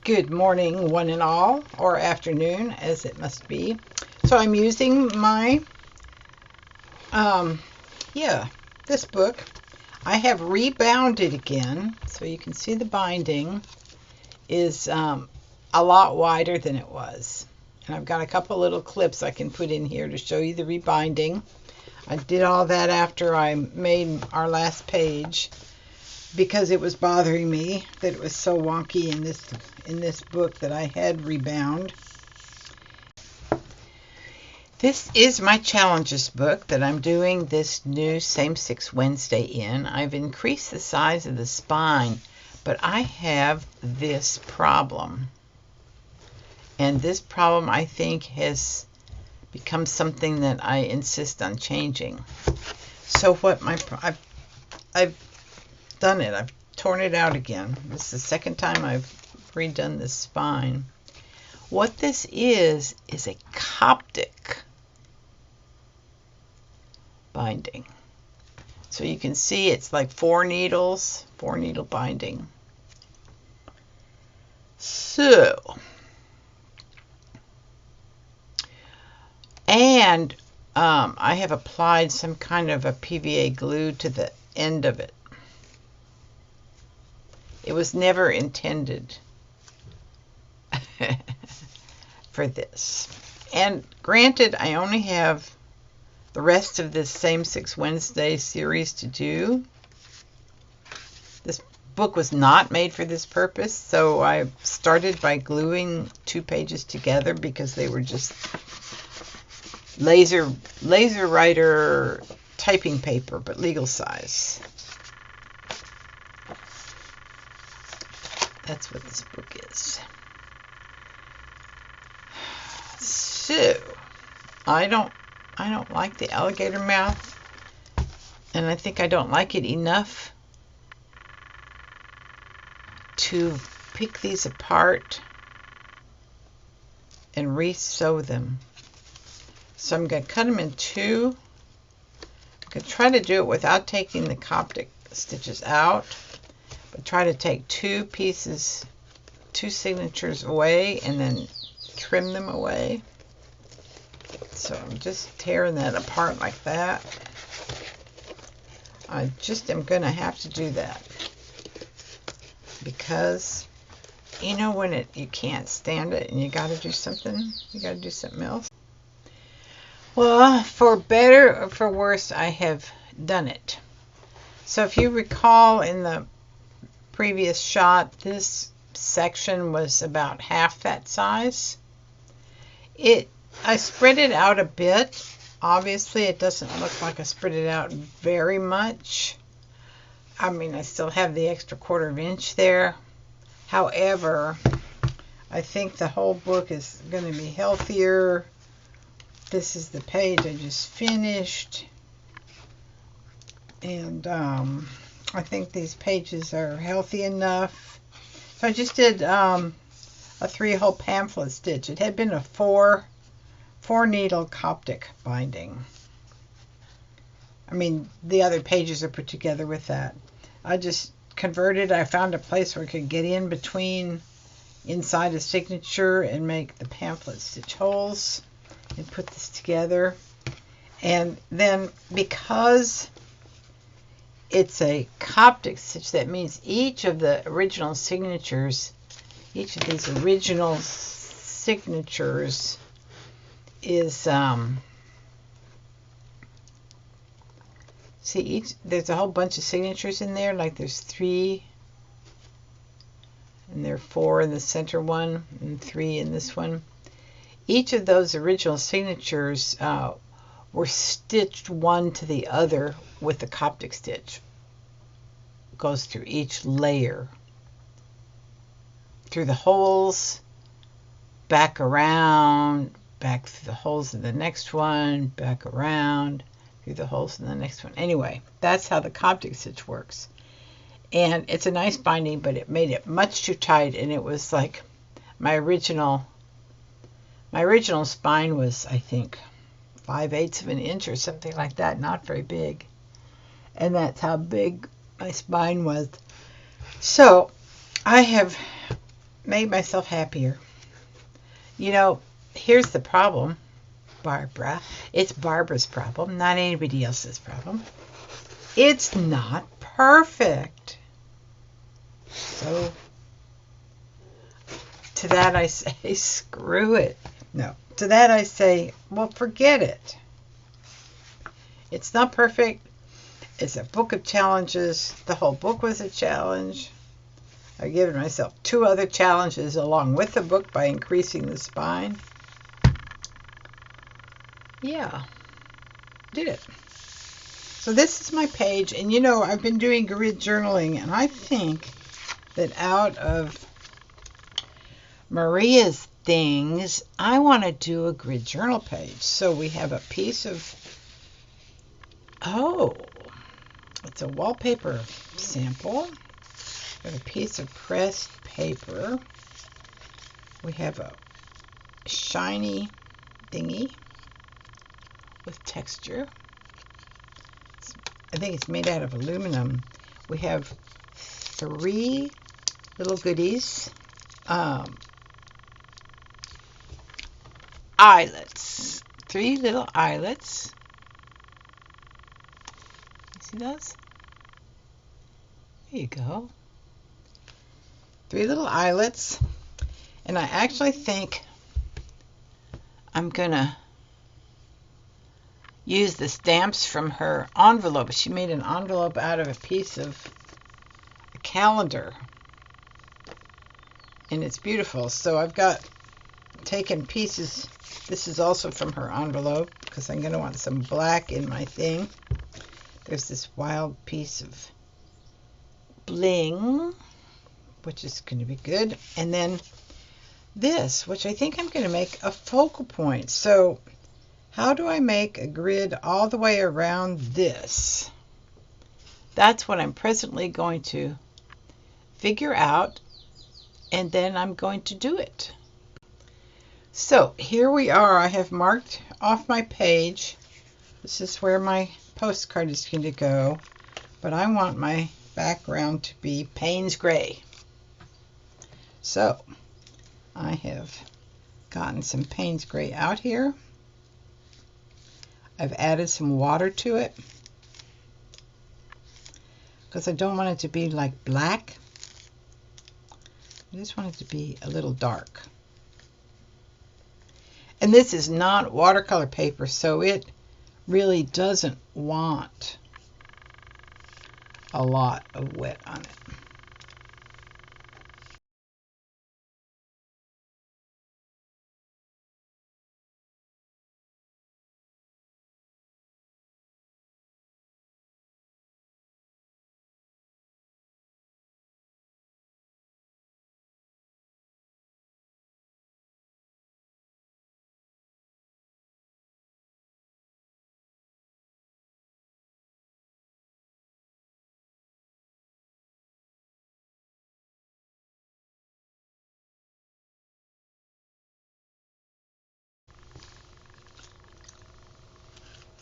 Good morning, one and all, or afternoon, as it must be. So I'm using my, this book. I have rebound it again, so you can see the binding is a lot wider than it was. And I've got a couple little clips I can put in here to show you the rebinding. I did all that after I made our last page, because it was bothering me that it was so wonky in this book that I had rebound. This is my challenges book that I'm doing this new Same6 Wednesday in. I've increased the size of the spine, but I have this problem. And this problem, I think, has become something that I insist on changing. So what I've done it. I've torn it out again. This is the second time I've redone this spine. What this is a Coptic binding. So you can see it's like 4 needles, 4 needle binding. So, and I have applied some kind of a PVA glue to the end of it. It was never intended for this. And granted, I only have the rest of this Same6 Wednesday series to do. This book was not made for this purpose, so I started by gluing 2 pages together because they were just laser writer typing paper, but legal size. That's what this book is. So, I don't like the alligator mouth, and I think I don't like it enough to pick these apart and re-sew them. So I'm going to cut them in 2. I'm going to try to do it without taking the Coptic stitches out, but try to take 2 pieces, 2 signatures away, and then trim them away. So I'm just tearing that apart like that. I just am going to have to do that because, you know, when you can't stand it and you got to do something, you got to do something else. Well, for better or for worse, I have done it. So if you recall in the previous shot, this section was about half that size. I spread it out a bit. Obviously, it doesn't look like I spread it out very much. I mean, I still have the extra 1/4 inch there. However, I think the whole book is going to be healthier. This is the page I just finished. And I think these pages are healthy enough. So I just did a 3-hole pamphlet stitch. It had been a 4 needle Coptic binding. I mean, the other pages are put together with that. I just converted. I found a place where I could get in between inside a signature and make the pamphlet stitch holes and put this together. And then because it's a Coptic stitch, that means each of the original signatures, each of these original signatures is there's a whole bunch of signatures in there, like there's 3 and there are 4 in the center one and 3 in this one. Each of those original signatures were stitched one to the other with the Coptic stitch. It goes through each layer, through the holes, back around, back through the holes in the next one, back around through the holes in the next one. Anyway, that's how the Coptic stitch works. And it's a nice binding, but it made it much too tight, and it was like my original spine was, I think, 5/8 of an inch or something like that, not very big. And that's how big my spine was. So I have made myself happier. You know, here's the problem, Barbara. It's Barbara's problem, not anybody else's problem. It's not perfect. So to that I say, screw it. No. To that I say, well, forget it. It's not perfect. It's a book of challenges. The whole book was a challenge. I've given myself 2 other challenges along with the book by increasing the spine. Yeah, did it. So this is my page, and you know, I've been doing grid journaling, and I think that out of Maria's things, I want to do a grid journal page. So we have a piece of, oh, it's a wallpaper sample. We have a piece of pressed paper. We have a shiny thingy with texture. I think it's made out of aluminum. We have 3 little goodies. Eyelets. 3 little eyelets. You see those? There you go. 3 little eyelets. And I actually think I'm gonna use the stamps from her envelope. She made an envelope out of a piece of a calendar. And it's beautiful. So I've got taken pieces. This is also from her envelope because I'm going to want some black in my thing. There's this wild piece of bling, which is going to be good. And then this, which I think I'm going to make a focal point. So how do I make a grid all the way around this? That's what I'm presently going to figure out, and then I'm going to do it. So here we are. I have marked off my page. This is where my postcard is going to go, but I want my background to be Payne's Gray. So I have gotten some Payne's Gray out here. I've added some water to it because I don't want it to be like black. I just want it to be a little dark. And this is not watercolor paper, so it really doesn't want a lot of wet on it.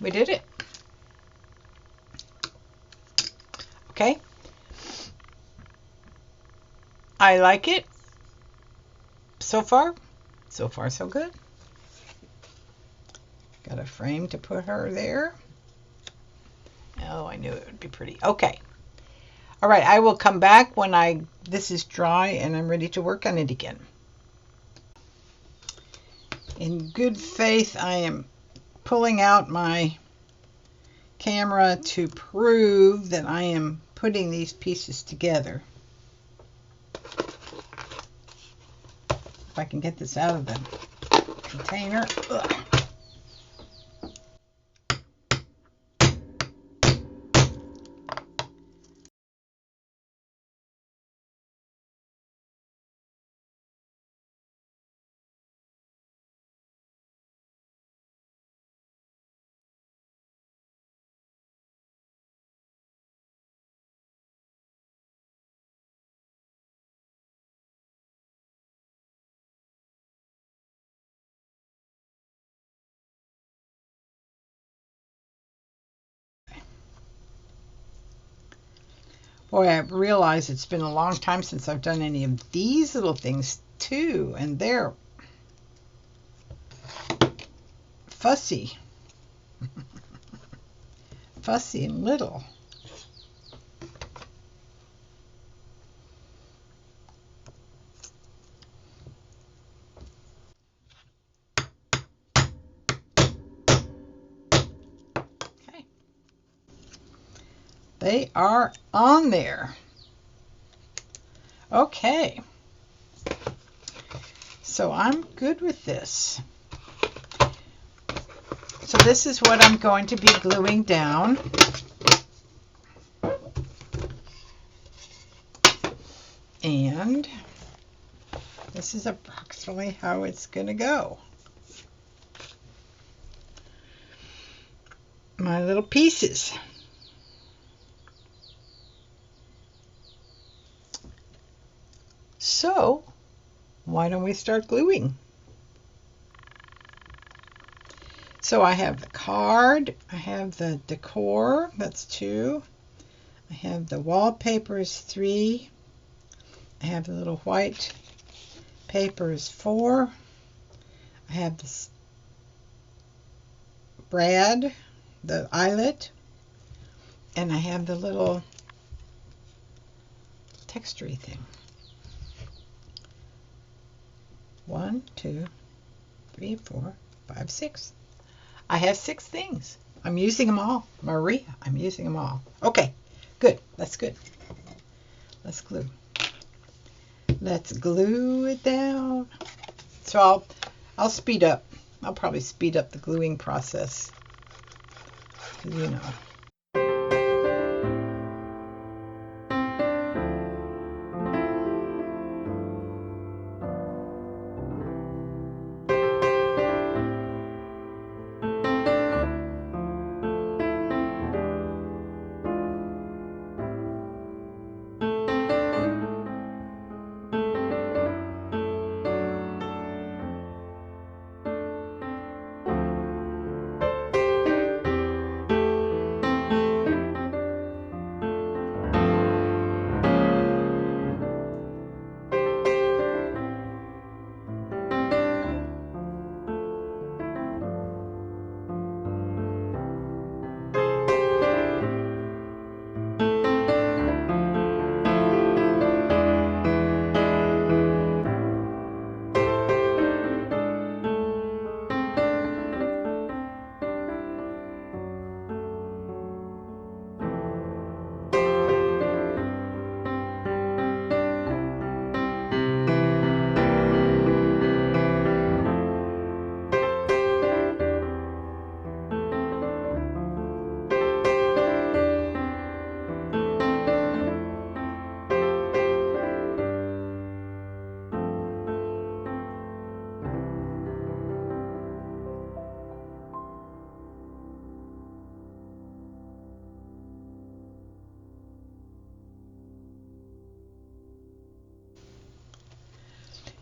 We did it. Okay. I like it. So far so good. Got a frame to put her there. Oh, I knew it would be pretty. Okay. All right, I will come back when this is dry and I'm ready to work on it again. In good faith, I am pulling out my camera to prove that I am putting these pieces together. If I can get this out of the container. Ugh. Boy, I realize it's been a long time since I've done any of these little things too, and they're fussy. Fussy and little. Okay. They are on there. Okay. So I'm good with this. So this is what I'm going to be gluing down. And this is approximately how it's going to go. My little pieces. So, why don't we start gluing? So I have the card, I have the decor, that's 2. I have the wallpapers, 3. I have the little white papers, 4. I have this brad, the eyelet, and I have the little textury thing. 1, 2, 3, 4, 5, 6. I have 6 things. I'm using them all. Maria, I'm using them all. Okay, good. That's good. Let's glue. Let's glue it down. So I'll speed up. I'll probably speed up the gluing process. You know.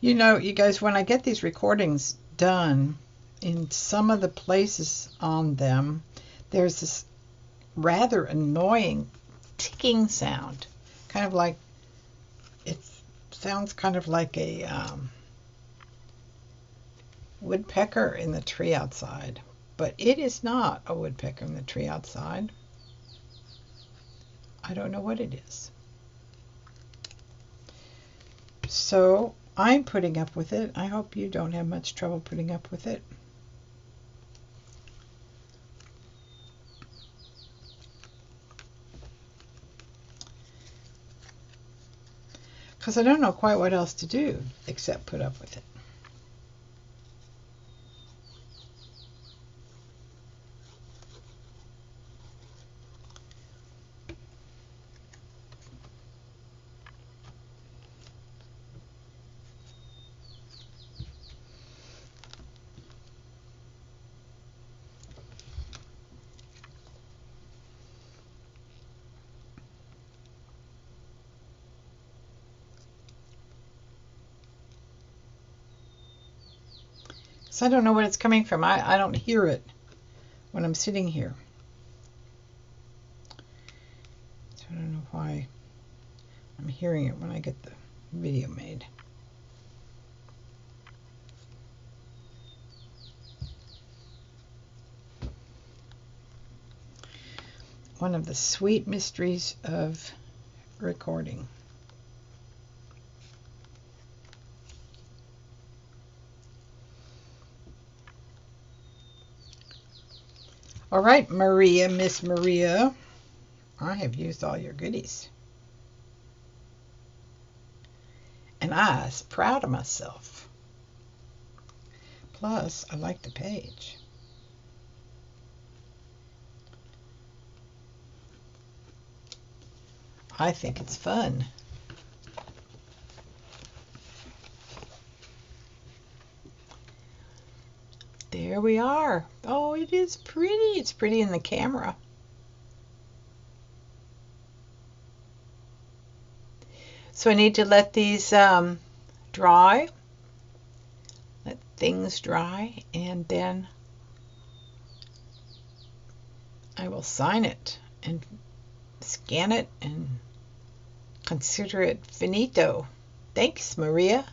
You know, you guys, when I get these recordings done, in some of the places on them, there's this rather annoying ticking sound. Kind of like, it sounds kind of like a woodpecker in the tree outside. But it is not a woodpecker in the tree outside. I don't know what it is. So I'm putting up with it. I hope you don't have much trouble putting up with it. Because I don't know quite what else to do except put up with it. So I don't know what it's coming from. I don't hear it when I'm sitting here. So I don't know why. I'm hearing it when I get the video made. One of the sweet mysteries of recording. All right, Maria, Miss Maria, I have used all your goodies. And I was proud of myself. Plus, I like the page. I think it's fun. There we are. Oh, it is pretty. It's pretty in the camera. So I need to let these dry. Let things dry, and then I will sign it and scan it and consider it finito. Thanks, Maria.